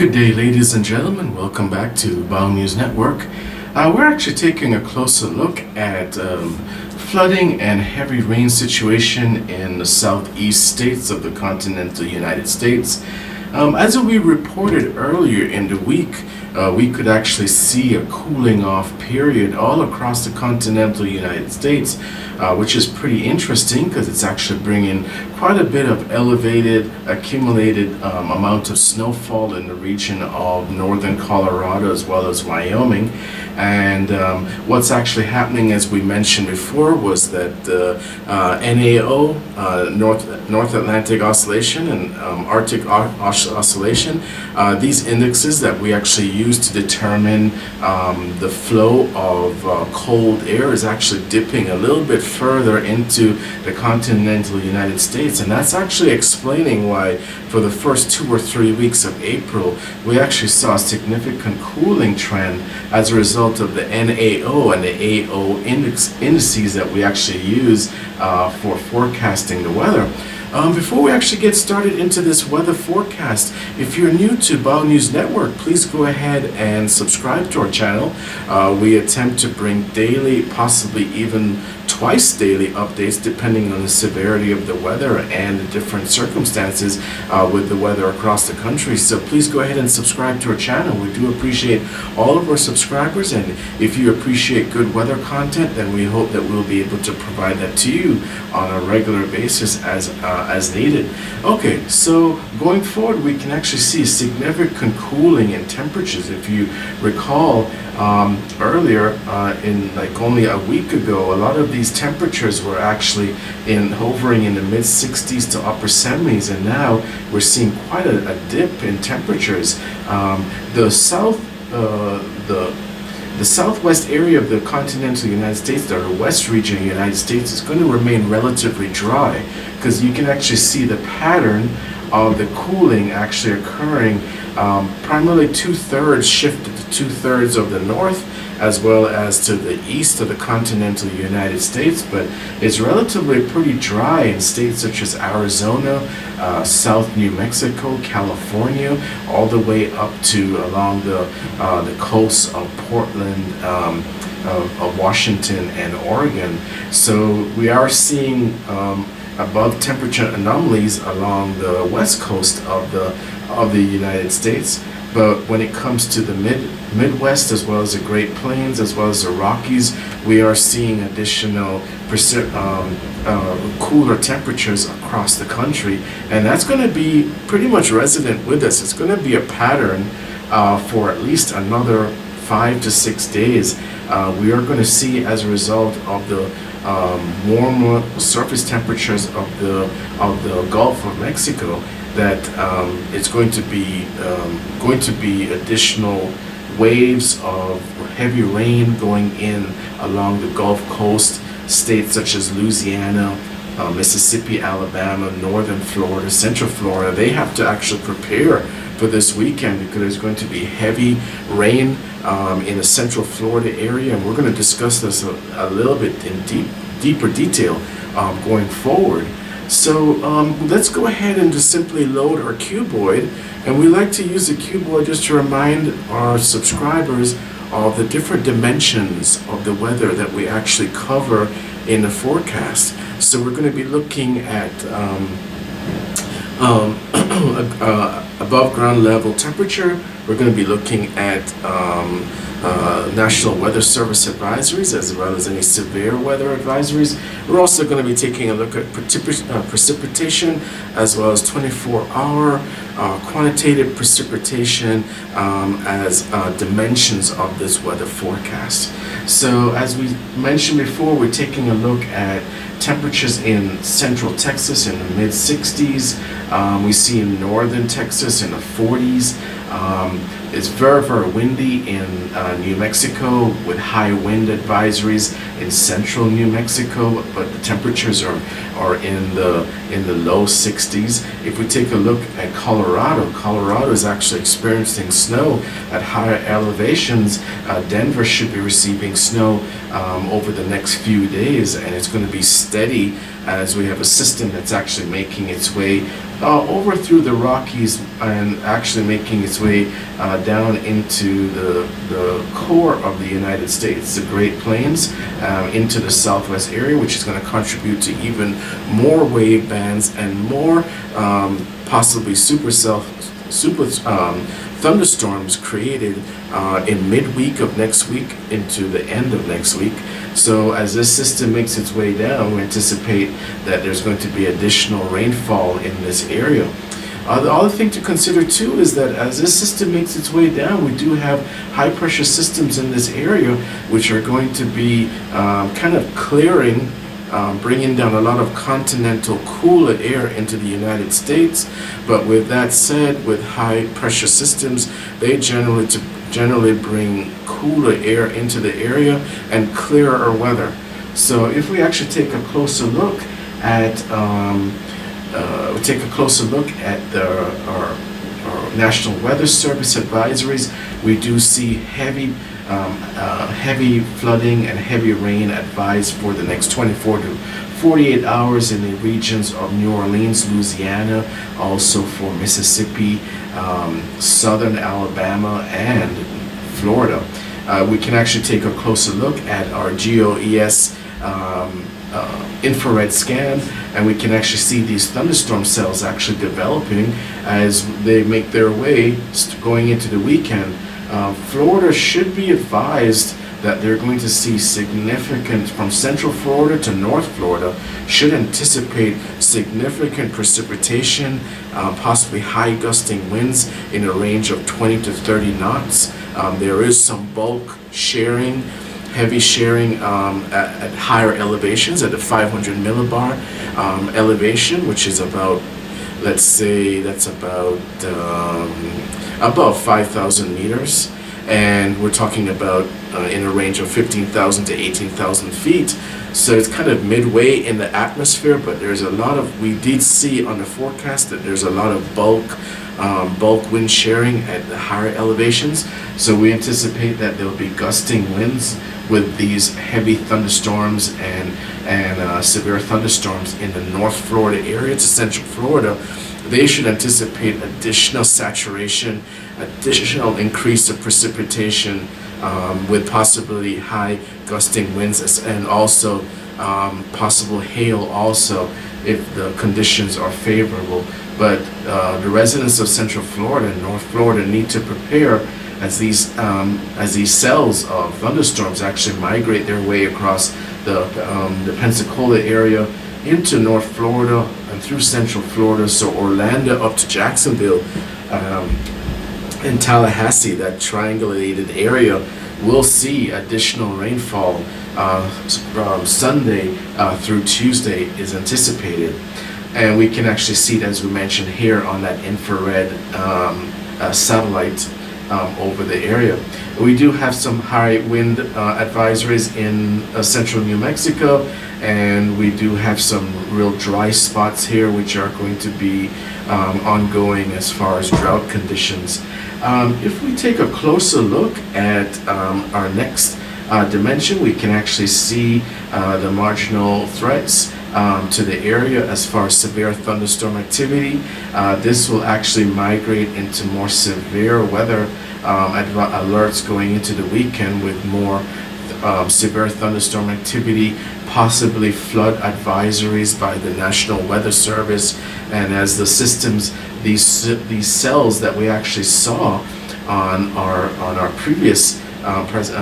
Good day, ladies and gentlemen. Welcome back to Bow News Network. We're actually taking a closer look at flooding and heavy rain situation in the southeast states of the continental United States. As we reported earlier in the week, we could actually see a cooling off period all across the continental United States, which is pretty interesting because it's actually bringing quite a bit of elevated, accumulated amount of snowfall in the region of northern Colorado as well as Wyoming. And what's actually happening, as we mentioned before, was that the NAO, North Atlantic Oscillation, and Arctic Oscillation, these indexes that we actually use to determine the flow of cold air is actually dipping a little bit further into the continental United States, and that's actually explaining why for the first 2 or 3 weeks of April we actually saw a significant cooling trend as a result of the NAO and the AO indices that we actually use for forecasting the weather. Before we actually get started into this weather forecast, if you're new to Bow News Network, please go ahead and subscribe to our channel. We attempt to bring daily, possibly even twice daily updates depending on the severity of the weather and the different circumstances with the weather across the country. So please go ahead and subscribe to our channel. We do appreciate all of our subscribers, and if you appreciate good weather content, then we hope that we'll be able to provide that to you on a regular basis as needed. Okay, so going forward, we can actually see significant cooling in temperatures. If you recall, earlier in like only a week ago, a lot of these temperatures were actually hovering in the mid 60s to upper 70s, and now we're seeing quite a dip in temperatures. The southwest area of the continental United States, or the west region of the United States, is going to remain relatively dry because you can actually see the pattern of the cooling actually occurring. Primarily 2/3 shifted to 2/3 of the north as well as to the east of the continental United States, but it's relatively pretty dry in states such as Arizona, South New Mexico, California, all the way up to along the coasts of Portland, of Washington and Oregon. So we are seeing above temperature anomalies along the west coast of the United States, but when it comes to the Midwest as well as the Great Plains as well as the Rockies, we are seeing additional cooler temperatures across the country, and that's going to be pretty much resident with us. It's going to be a pattern for at least another 5 to 6 days. We are going to see, as a result of the warmer surface temperatures of the Gulf of Mexico, that it's going to be additional waves of heavy rain going in along the Gulf Coast, states such as Louisiana, Mississippi, Alabama, northern Florida, central Florida. They have to actually prepare for this weekend because there's going to be heavy rain in the central Florida area, and we're going to discuss this a little bit in deeper detail going forward. So let's go ahead and just simply load our cuboid, and we like to use the cuboid just to remind our subscribers of the different dimensions of the weather that we actually cover in the forecast. So we're going to be looking at above ground level temperature. We're going to be looking at National Weather Service advisories as well as any severe weather advisories. We're also going to be taking a look at precipitation as well as 24-hour quantitative precipitation as dimensions of this weather forecast. So as we mentioned before, we're taking a look at temperatures in central Texas in the mid 60s. We see in northern Texas in the 40s. It's very, very windy in New Mexico with high wind advisories in central New Mexico, but the temperatures are in the low 60s. If we take a look at Colorado is actually experiencing snow at higher elevations. Denver should be receiving snow over the next few days, and it's going to be steady as we have a system that's actually making its way over through the Rockies and actually making its way down into the core of the United States, the Great Plains, into the southwest area, which is going to contribute to even more wave bands and more possibly super thunderstorms created in midweek of next week into the end of next week. So as this system makes its way down, we anticipate that there's going to be additional rainfall in this area. The other thing to consider too is that as this system makes its way down, we do have high pressure systems in this area which are going to be kind of clearing, bringing down a lot of continental cooler air into the United States. But with that said, with high pressure systems, they generally bring cooler air into the area and clearer weather. So if we actually take a closer look at our National Weather Service advisories, we do see heavy flooding and heavy rain advised for the next 24 to 48 hours in the regions of New Orleans, Louisiana, also for Mississippi, southern Alabama, and Florida. We can actually take a closer look at our GOES infrared scan, and we can actually see these thunderstorm cells actually developing as they make their way going into the weekend. Florida should be advised that they're going to see significant, from central Florida to north Florida, should anticipate significant precipitation, possibly high gusting winds in a range of 20 to 30 knots. There is some bulk sharing, heavy sharing at higher elevations, at the 500 millibar elevation, which is about, let's say, that's about above 5,000 meters. And we're talking about in a range of 15,000 to 18,000 feet. So it's kind of midway in the atmosphere, but there's a lot of, we did see on the forecast that there's a lot of bulk wind sharing at the higher elevations. So we anticipate that there'll be gusting winds with these heavy thunderstorms and severe thunderstorms in the North Florida area to Central Florida. They should anticipate additional saturation, additional increase of precipitation with possibly high gusting winds, and also possible hail also if the conditions are favorable. But the residents of Central Florida and North Florida need to prepare as these cells of thunderstorms actually migrate their way across the Pensacola area into North Florida and through Central Florida, so Orlando up to Jacksonville and Tallahassee, that triangulated area, will see additional rainfall from Sunday through Tuesday is anticipated. And we can actually see it, as we mentioned here, on that infrared satellite over the area. We do have some high wind advisories in central New Mexico, and we do have some real dry spots here which are going to be ongoing as far as drought conditions. If we take a closer look at our next dimension, we can actually see the marginal threats to the area as far as severe thunderstorm activity. This will actually migrate into more severe weather alerts going into the weekend, with more severe thunderstorm activity, possibly flood advisories by the National Weather Service. And as the systems, these cells that we actually saw on our previous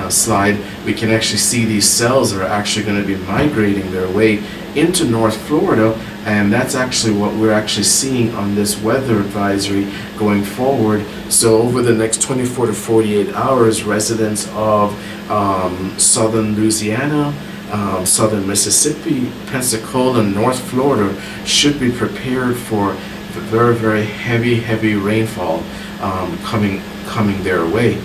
slide, we can actually see these cells are actually going to be migrating their way into North Florida, and that's actually what we're actually seeing on this weather advisory going forward. So over the next 24 to 48 hours, residents of southern Louisiana, southern Mississippi, Pensacola, and North Florida should be prepared for very, very heavy rainfall. coming their way.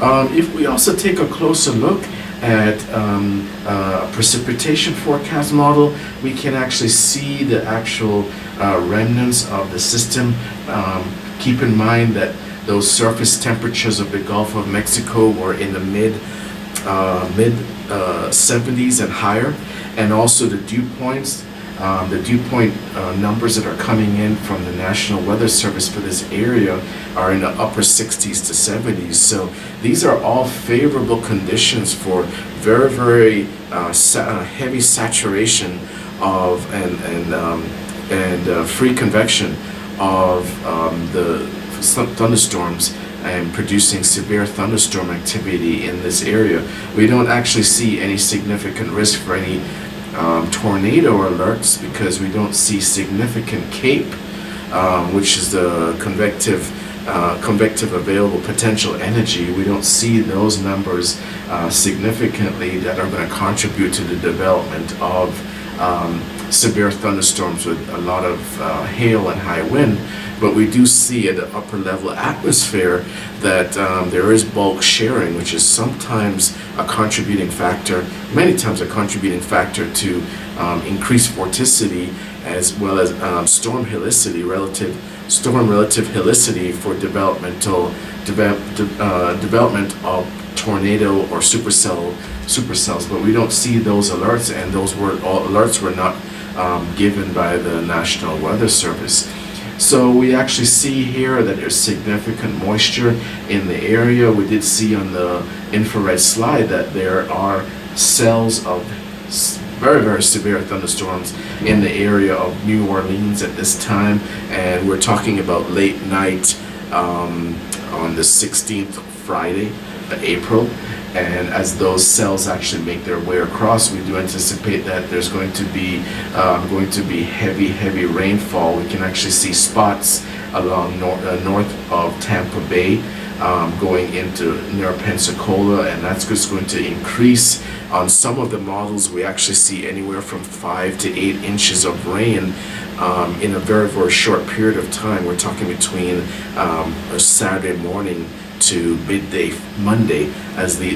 If we also take a closer look at a precipitation forecast model, we can actually see the actual remnants of the system. Keep in mind that those surface temperatures of the Gulf of Mexico were in the mid 70s and higher, and also the dew points. The dew point numbers that are coming in from the National Weather Service for this area are in the upper 60s to 70s. So these are all favorable conditions for very, very heavy saturation of and free convection of the thunderstorms and producing severe thunderstorm activity in this area. We don't actually see any significant risk for any tornado alerts because we don't see significant CAPE, which is the convective available potential energy. We don't see those numbers significantly that are going to contribute to the development of severe thunderstorms with a lot of hail and high wind. But we do see at the upper level atmosphere that there is bulk sharing, which is sometimes a contributing factor, many times a contributing factor to increased vorticity as well as storm relative helicity for development of tornado or supercells. But we don't see those alerts, and those alerts were not given by the National Weather Service. So we actually see here that there's significant moisture in the area. We did see on the infrared slide that there are cells of very, very severe thunderstorms in the area of New Orleans at this time, and we're talking about late night on the 16th, Friday, April. And as those cells actually make their way across, we do anticipate that there's going to be heavy rainfall. We can actually see spots along north of Tampa Bay, going into near Pensacola, and that's just going to increase. On some of the models, we actually see anywhere from 5 to 8 inches of rain in a very, very short period of time. We're talking between Saturday morning to midday Monday, as the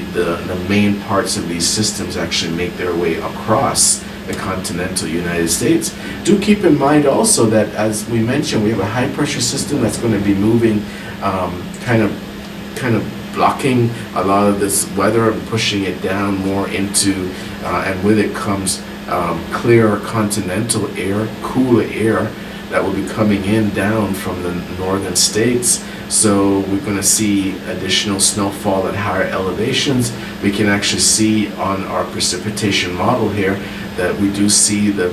main parts of these systems actually make their way across the continental United States. Do keep in mind also that, as we mentioned, we have a high pressure system that's going to be moving, kind of blocking a lot of this weather and pushing it down more into, and with it comes clear continental air, cooler air that will be coming in down from the northern states. So we're going to see additional snowfall at higher elevations. We can actually see on our precipitation model here that we do see that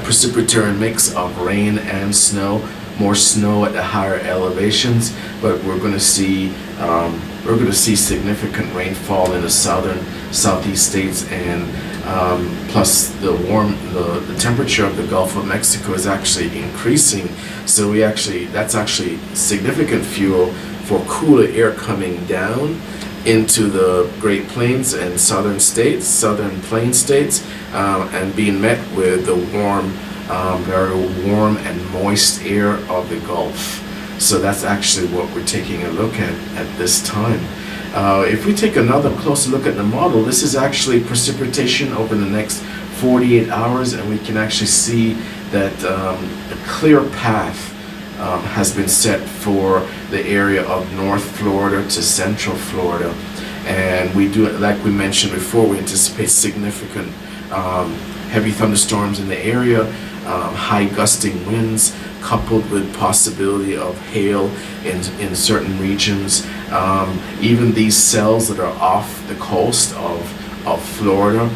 precipitatory mix of rain and snow, more snow at the higher elevations, but we're going to see significant rainfall in the southeast states, and plus the temperature of the Gulf of Mexico is actually increasing. So that's actually significant fuel for cooler air coming down into the Great Plains and southern plain states, and being met with the very warm and moist air of the Gulf. So that's actually what we're taking a look at this time. If we take another closer look at the model, this is actually precipitation over the next 48 hours, and we can actually see that a clear path has been set for the area of North Florida to Central Florida. And we do, like we mentioned before, we anticipate significant heavy thunderstorms in the area, high gusting winds, coupled with possibility of hail in certain regions. Even these cells that are off the coast of Florida,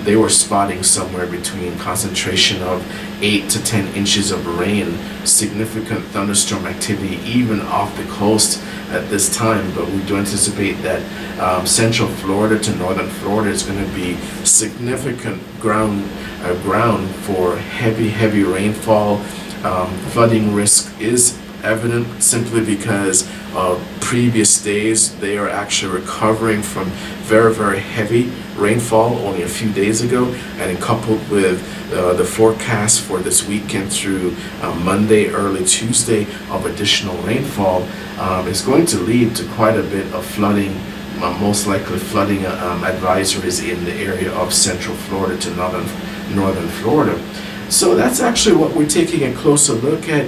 they were spotting somewhere between concentration of 8 to 10 inches of rain, significant thunderstorm activity even off the coast at this time. But we do anticipate that Central Florida to Northern Florida is going to be significant ground for heavy rainfall. Flooding risk is evident simply because previous days they are actually recovering from very, very heavy rainfall only a few days ago, and coupled with the forecast for this weekend through Monday, early Tuesday of additional rainfall is going to lead to quite a bit of flooding, most likely flooding advisories in the area of central Florida to northern Florida. So that's actually what we're taking a closer look at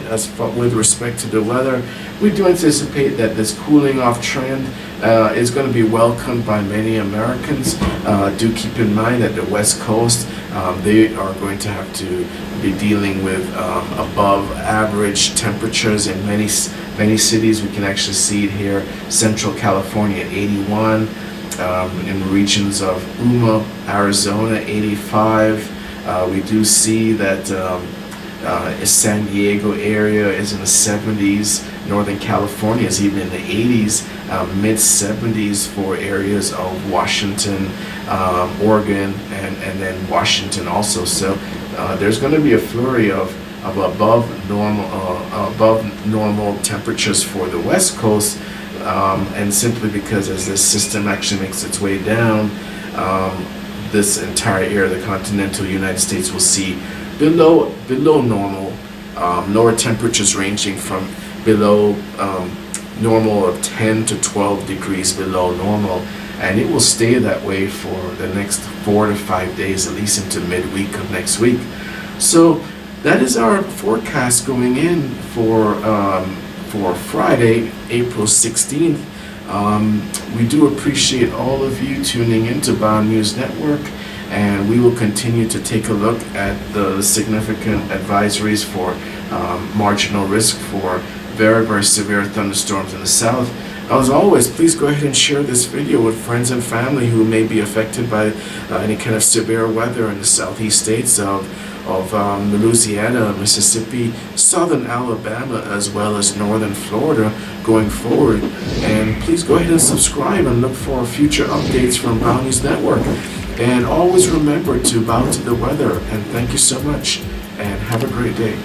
with respect to the weather. We do anticipate that this cooling off trend is going to be welcomed by many Americans. Do keep in mind that the West Coast, they are going to have to be dealing with above average temperatures in many cities. We can actually see it here, Central California at 81, in regions of Yuma, Arizona, 85. We do see that San Diego area is in the 70s. Northern California is even in the 80s, mid 70s for areas of Washington, Oregon, and then Washington also. So there's going to be a flurry of above normal temperatures for the West Coast, and simply because as this system actually makes its way down, this entire area of the continental United States will see below normal, lower temperatures ranging from below normal of 10 to 12 degrees below normal, and it will stay that way for the next 4 to 5 days, at least into midweek of next week. So that is our forecast going in for Friday, April 16th. We do appreciate all of you tuning into Bound News Network, and we will continue to take a look at the significant advisories for marginal risk for very, very severe thunderstorms in the south. As always, please go ahead and share this video with friends and family who may be affected by any kind of severe weather in the southeast states of Louisiana, Mississippi, southern Alabama, as well as northern Florida going forward. And please go ahead and subscribe and look for future updates from Bound News Network. And always remember to bow to the weather. And thank you so much, and have a great day.